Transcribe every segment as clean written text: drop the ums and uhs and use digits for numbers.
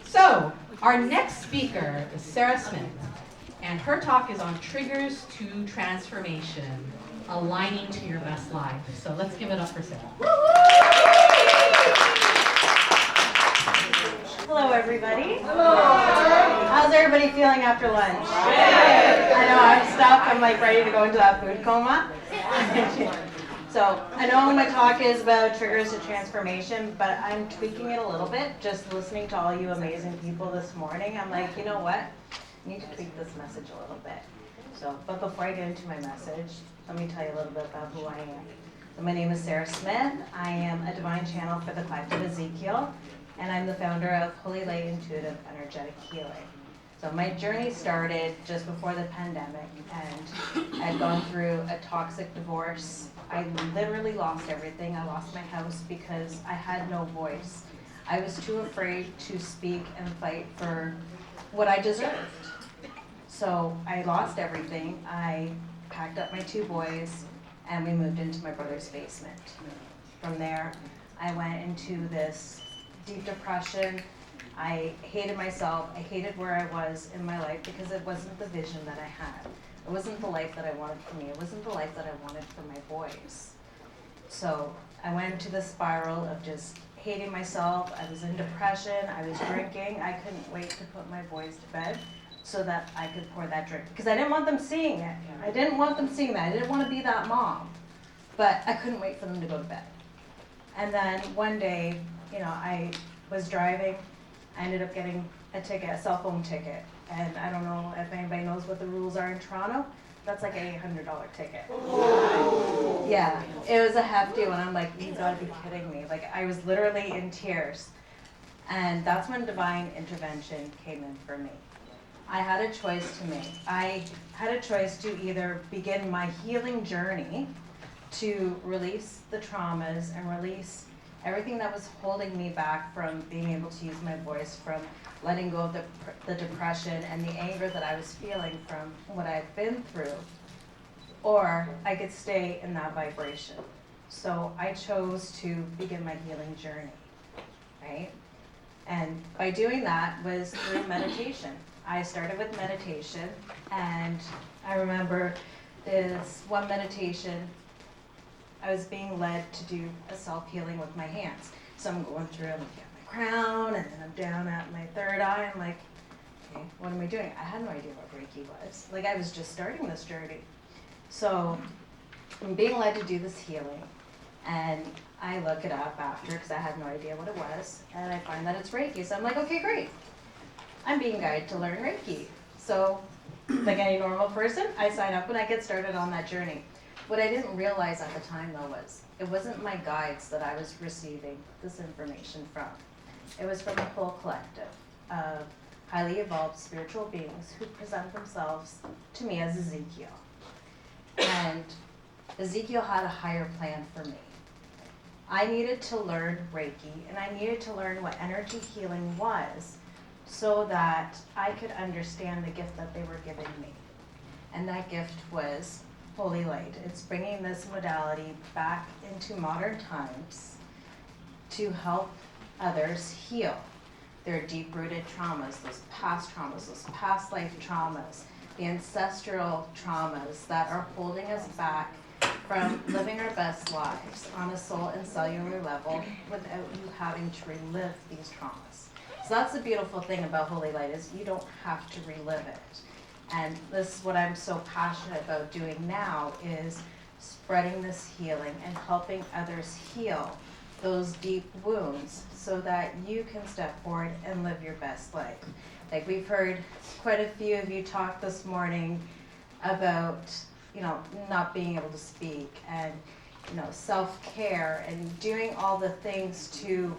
So, our next speaker is Sarrah Smith, and her talk is on triggers to transformation, aligning to your best life. So let's give it up for Sarrah. Hello, everybody. Hello. How's everybody feeling after lunch? I know I'm stuck. I'm like ready to go into that food coma. So I know my talk is about triggers to transformation, but I'm tweaking it a little bit. Just listening to all you amazing people this morning, I'm like, you know what? I need to tweak this message a little bit. But before I get into my message, let me tell you a little bit about who I am. So my name is Sarrah Smith. I am a divine channel for the collective Ezekiel, and I'm the founder of Holy Light Intuitive Energetic Healing. So my journey started just before the pandemic, and I'd gone through a toxic divorce. I literally lost everything. I lost my house because I had no voice. I was too afraid to speak and fight for what I deserved. So I lost everything. I packed up my 2 boys, and we moved into my brother's basement. From there, I went into this deep depression. I hated myself. I hated where I was in my life because it wasn't the vision that I had. It wasn't the life that I wanted for me. It wasn't the life that I wanted for my boys. So I went into the spiral of just hating myself. I was in depression. I was drinking. I couldn't wait to put my boys to bed so that I could pour that drink. Because I didn't want them seeing it. I didn't want them seeing that. I didn't want to be that mom. But I couldn't wait for them to go to bed. And then one day, I was driving. I ended up getting a ticket, a cell phone ticket. And I don't know if anybody knows what the rules are in Toronto. That's like a $800 ticket. Yeah, it was a hefty one. I'm like, you gotta be kidding me. Like, I was literally in tears. And that's when divine intervention came in for me. I had a choice to make. I had a choice to either begin my healing journey to release the traumas and release everything that was holding me back from being able to use my voice, from letting go of the depression and the anger that I was feeling from what I've been through, or I could stay in that vibration. So I chose to begin my healing journey, right? And by doing that was through meditation. I started with meditation, and I remember this one meditation, I was being led to do a self-healing with my hands. So I'm going through, I'm looking at my crown, and then I'm down at my third eye. I'm like, okay, what am I doing? I had no idea what Reiki was. Like, I was just starting this journey. So I'm being led to do this healing, and I look it up after because I had no idea what it was, and I find that it's Reiki. So I'm like, okay, great. I'm being guided to learn Reiki. So like any normal person, I sign up and I get started on that journey. What I didn't realize at the time, though, was it wasn't my guides that I was receiving this information from. It was from a whole collective of highly evolved spiritual beings who present themselves to me as Ezekiel. And Ezekiel had a higher plan for me. I needed to learn Reiki, and I needed to learn what energy healing was so that I could understand the gift that they were giving me. And that gift was Holy Light. It's bringing this modality back into modern times to help others heal their deep-rooted traumas, those past life traumas, the ancestral traumas that are holding us back from living our best lives on a soul and cellular level without you having to relive these traumas. So that's the beautiful thing about Holy Light, is you don't have to relive it. And this is what I'm so passionate about doing now, is spreading this healing and helping others heal those deep wounds so that you can step forward and live your best life. Like, we've heard quite a few of you talk this morning about, not being able to speak, and, self-care and doing all the things to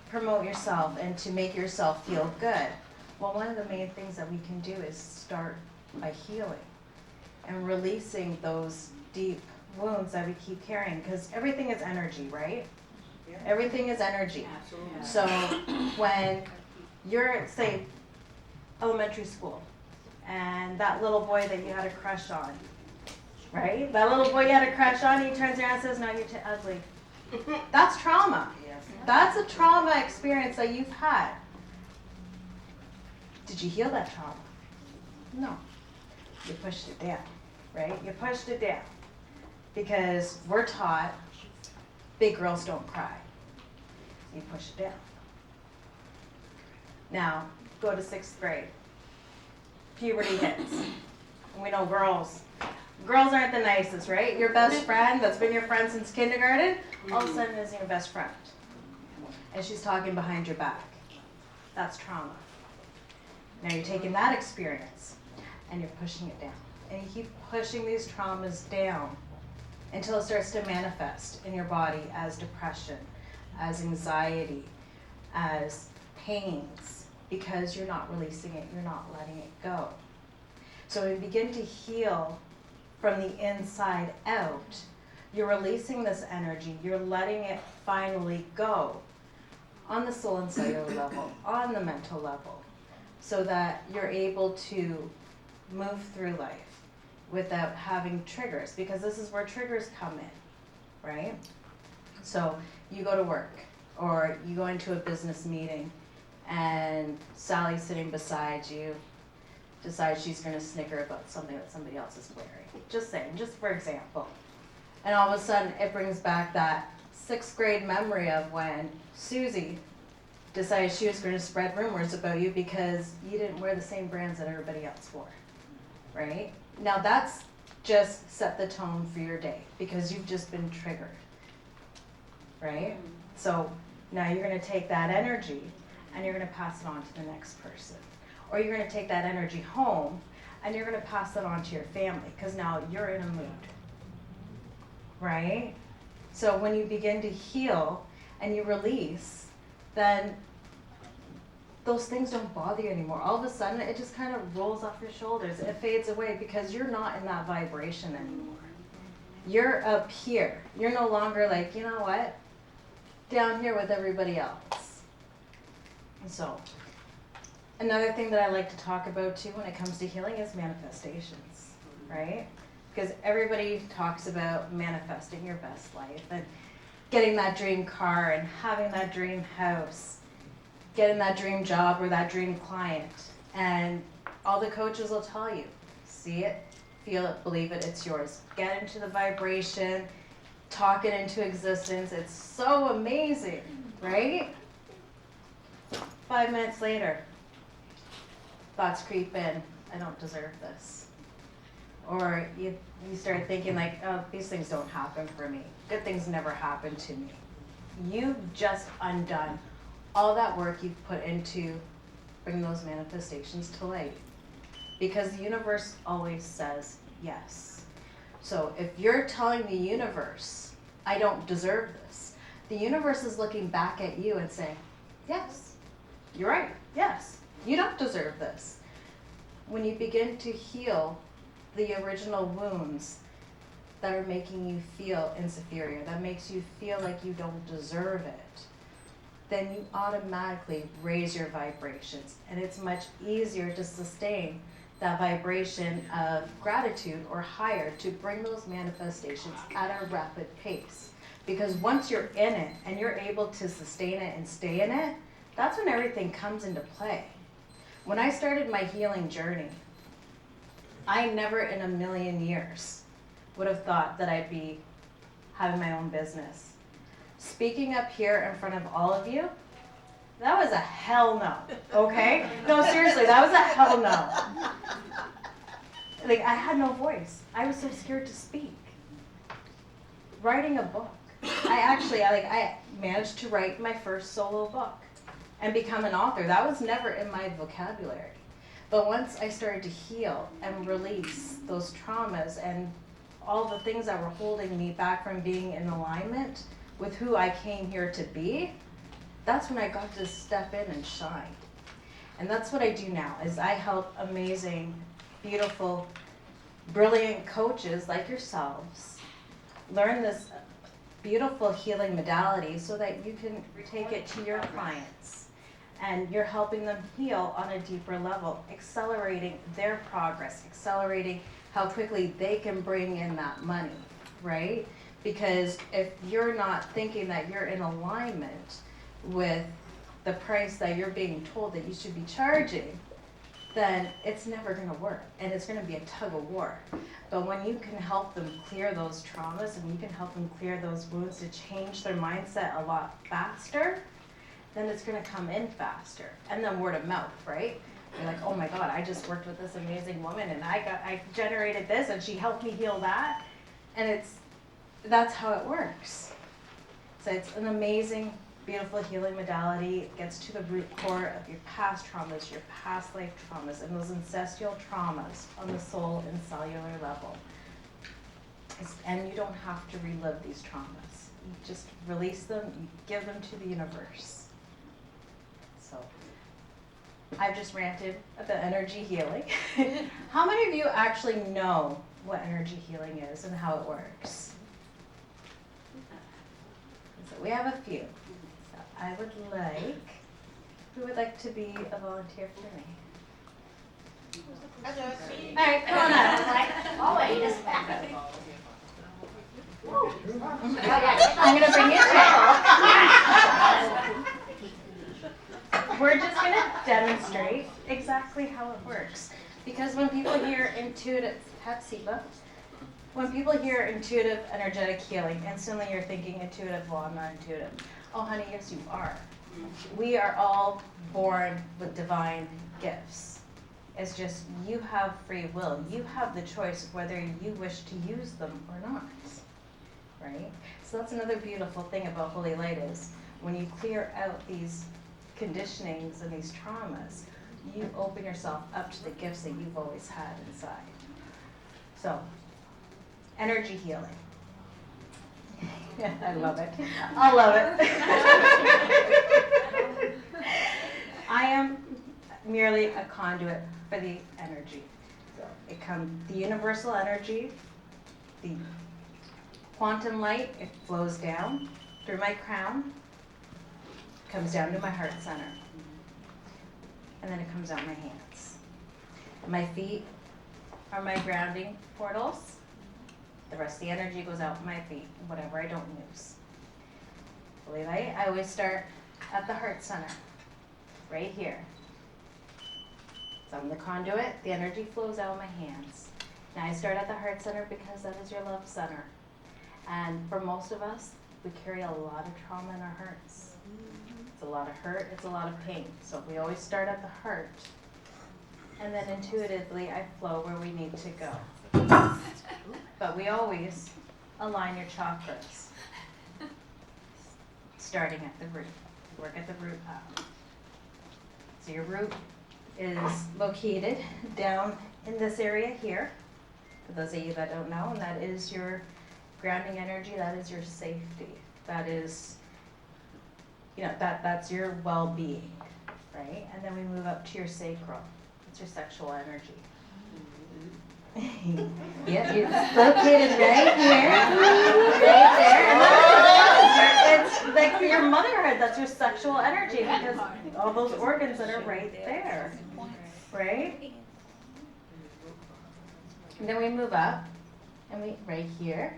promote yourself and to make yourself feel good. Well, one of the main things that we can do is start by healing and releasing those deep wounds that we keep carrying, because everything is energy, right? Yeah. Everything is energy. Absolutely. So when you're, say, elementary school, and that little boy that you had a crush on, right? That little boy you had a crush on, he turns around and says, "No, you're too ugly." That's trauma. That's a trauma experience that you've had. Did you heal that trauma? No. You pushed it down, right? You pushed it down. Because we're taught big girls don't cry. You push it down. Now, go to 6th grade. Puberty hits. And we know girls aren't the nicest, right? Your best friend that's been your friend since kindergarten, all of a sudden isn't your best friend. And she's talking behind your back. That's trauma. Now you're taking that experience and you're pushing it down. And you keep pushing these traumas down until it starts to manifest in your body as depression, as anxiety, as pains, because you're not releasing it, you're not letting it go. So we begin to heal from the inside out. You're releasing this energy, you're letting it finally go on the soul and cellular level, on the mental level, so that you're able to move through life without having triggers, because this is where triggers come in, right? So you go to work or you go into a business meeting and Sally's sitting beside you, decides she's going to snicker about something that somebody else is wearing. Just saying, just for example. And all of a sudden it brings back that 6th grade memory of when Susie decided she was going to spread rumors about you because you didn't wear the same brands that everybody else wore, right? Now that's just set the tone for your day because you've just been triggered, right? So now you're going to take that energy and you're going to pass it on to the next person. Or you're going to take that energy home and you're going to pass it on to your family because now you're in a mood, right? So when you begin to heal and you release, then those things don't bother you anymore. All of a sudden, it just kind of rolls off your shoulders. It fades away because you're not in that vibration anymore. You're up here. You're no longer like, you know what? Down here with everybody else. And so, another thing that I like to talk about too when it comes to healing is manifestations, right? Because everybody talks about manifesting your best life and getting that dream car and having that dream house, getting that dream job or that dream client. And all the coaches will tell you, see it, feel it, believe it, it's yours. Get into the vibration, talk it into existence. It's so amazing, right? 5 minutes later, thoughts creep in, I don't deserve this. Or you start thinking like, oh, these things don't happen for me. Good things never happen to me. You've just undone all that work you've put into bringing those manifestations to light. Because the universe always says yes. So if you're telling the universe, I don't deserve this, the universe is looking back at you and saying, yes, you're right, yes, you don't deserve this. When you begin to heal the original wounds that are making you feel inferior, that makes you feel like you don't deserve it, then you automatically raise your vibrations. And it's much easier to sustain that vibration of gratitude or higher to bring those manifestations at a rapid pace. Because once you're in it and you're able to sustain it and stay in it, that's when everything comes into play. When I started my healing journey, I never in a million years would have thought that I'd be having my own business. Speaking up here in front of all of you, that was a hell no, okay? No, seriously, that was a hell no. Like, I had no voice. I was so scared to speak. Writing a book. I managed to write my first solo book and become an author. That was never in my vocabulary. But once I started to heal and release those traumas and all the things that were holding me back from being in alignment with who I came here to be, that's when I got to step in and shine. And that's what I do now, is I help amazing, beautiful, brilliant coaches like yourselves learn this beautiful healing modality so that you can take it to your clients. And you're helping them heal on a deeper level, accelerating their progress, accelerating how quickly they can bring in that money, right? Because if you're not thinking that you're in alignment with the price that you're being told that you should be charging, then it's never going to work, and it's going to be a tug of war. But when you can help them clear those traumas and you can help them clear those wounds to change their mindset a lot faster, then it's going to come in faster. And then word of mouth, right? You're like, oh my God, I just worked with this amazing woman and I generated this and she helped me heal that. And that's how it works. So it's an amazing, beautiful healing modality. It gets to the root core of your past traumas, your past life traumas, and those ancestral traumas on the soul and cellular level. And you don't have to relive these traumas. You just release them, you give them to the universe. So I've just ranted about energy healing. How many of you actually know what energy healing is and how it works? So we have a few. So I would like, who would like to be a volunteer for me? All right, come on up. Oh, wait, this back up. I'm going to bring you a chair. We're just going to demonstrate exactly how it works. Because when people hear intuitive, when people hear intuitive energetic healing, instantly you're thinking intuitive, well, I'm not intuitive. Oh, honey, yes, you are. We are all born with divine gifts. It's just you have free will. You have the choice of whether you wish to use them or not. Right? So that's another beautiful thing about Holy Light is when you clear out these conditionings and these traumas, you open yourself up to the gifts that you've always had inside. So, energy healing. I love it. I love it. I am merely a conduit for the energy. So it comes the universal energy, the quantum light, it flows down through my crown, comes down to my heart center, and then it comes out my hands. My feet are my grounding portals. The rest of the energy goes out my feet, whatever I don't use. Holy Light, I always start at the heart center, right here. So I'm the conduit, the energy flows out of my hands. Now I start at the heart center because that is your love center. And for most of us, we carry a lot of trauma in our hearts. It's a lot of hurt, it's a lot of pain. So we always start at the heart. And then intuitively, I flow where we need to go. But we always align your chakras. Starting at the root. Work at the root up. So your root is located down in this area here. For those of you that don't know, and that is your grounding energy, that is your safety. That is, that's your well-being, right? And then we move up to your sacral. It's your sexual energy. Yep, it's located right here, right there. And it's like for your motherhood, that's your sexual energy because all those organs that are right there, right? And then we move up, and right here,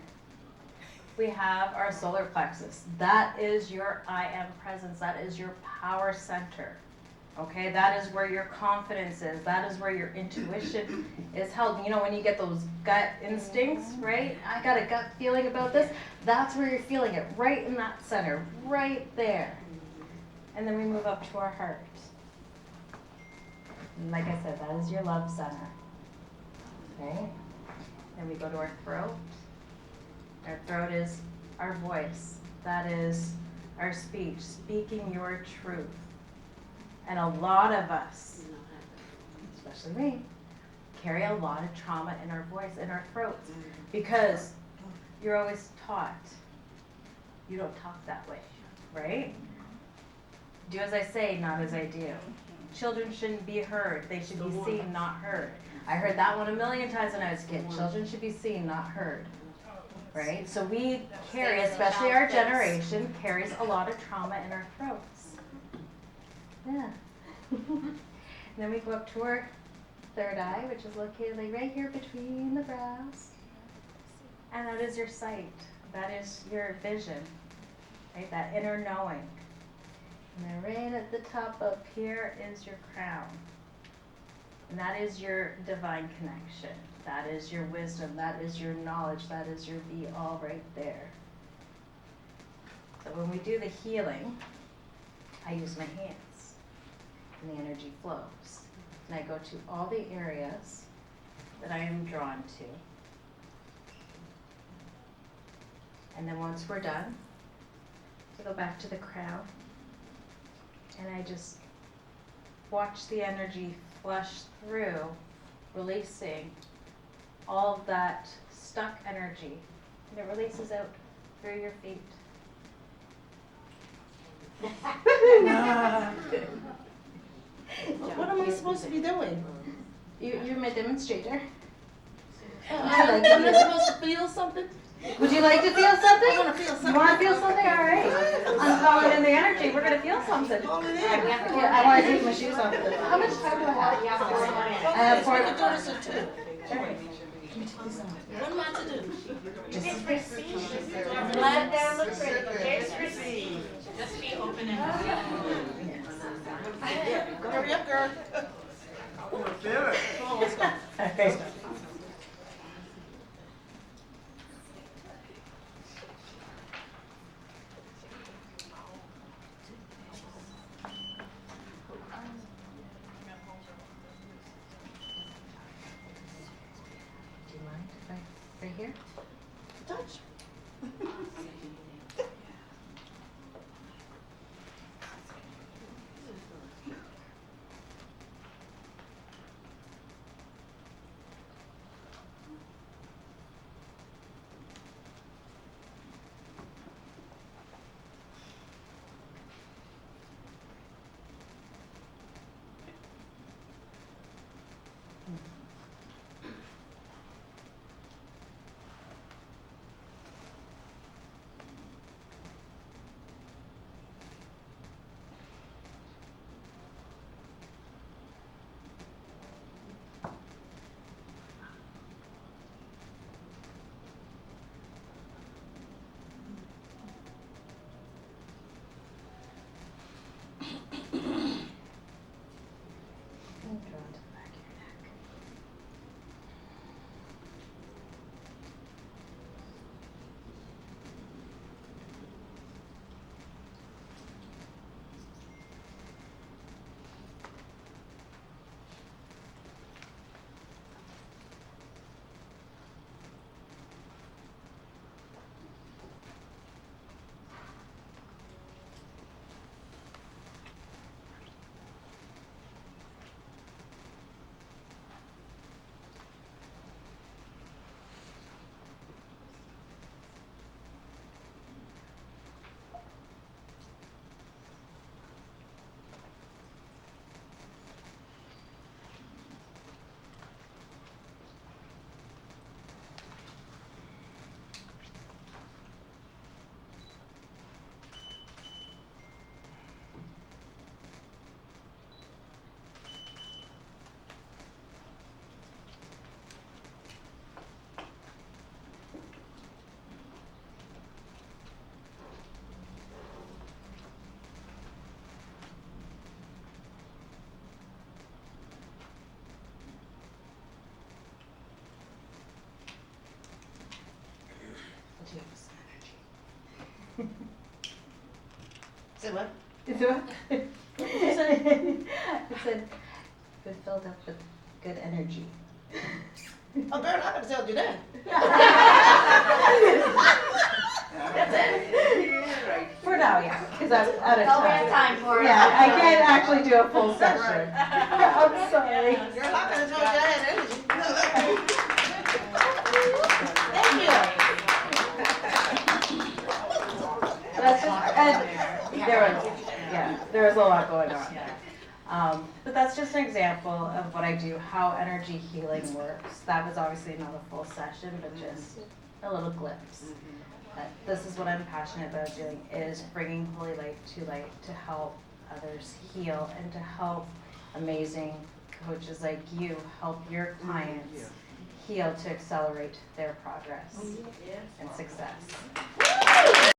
we have our solar plexus. That is your I am presence. That is your power center. Okay, that is where your confidence is. That is where your intuition is held. You know, when you get those gut instincts, right? I got a gut feeling about this. That's where you're feeling it, right in that center, right there. And then we move up to our heart. And like I said, that is your love center. Okay? Then we go to our throat. Our throat is our voice. That is our speech, speaking your truth. And a lot of us, especially me, carry a lot of trauma in our voice, in our throats, because you're always taught you don't talk that way, right? Do as I say, not as I do. Children shouldn't be heard. They should be seen, not heard. I heard that one a million times when I was a kid. Children should be seen, not heard. Right? So we carry, especially our generation, carries a lot of trauma in our throats. Yeah. And then we go up to our third eye, which is located like right here between the brows. And that is your sight. That is your vision. Right? That inner knowing. And then right at the top up here is your crown. And that is your divine connection. That is your wisdom. That is your knowledge. That is your be all right there. So when we do the healing, I use my hands and the energy flows. And I go to all the areas that I am drawn to. And then once we're done, I go back to the crown and I just watch the energy flush through, releasing all of that stuck energy. And it releases out through your feet. What am I supposed to be doing? You're my demonstrator. Am I supposed to feel something? Would you like to feel something? I want to feel something. You want to feel something? All right. I'm calling in the energy. We're going to feel something. Call it in. Yeah, I want to take my shoes off. How much time do I have? I have 4 We can do this in 2. Sure. What am I to do? Just receive. Let them look pretty. Just receive. Just be open and Hurry up, girl. Come on, let's go. Okay. Do you mind if I right here? Touch. And draw to the back of your neck. Say what? It said, we're filled up with good energy. Oh, girl, I gotta tell you that. For now, yeah, because I'm out of Oh, we have time. time for it. Yeah, I can't actually do a full session. I'm sorry. Girl, I could have told you I had energy. Thank you. That's just, and there was a lot going on. But that's just an example of what I do, how energy healing works. That was obviously not a full session, but just a little glimpse. This is what I'm passionate about doing, is bringing holy light to help others heal and to help amazing coaches like you help your clients heal to accelerate their progress and success.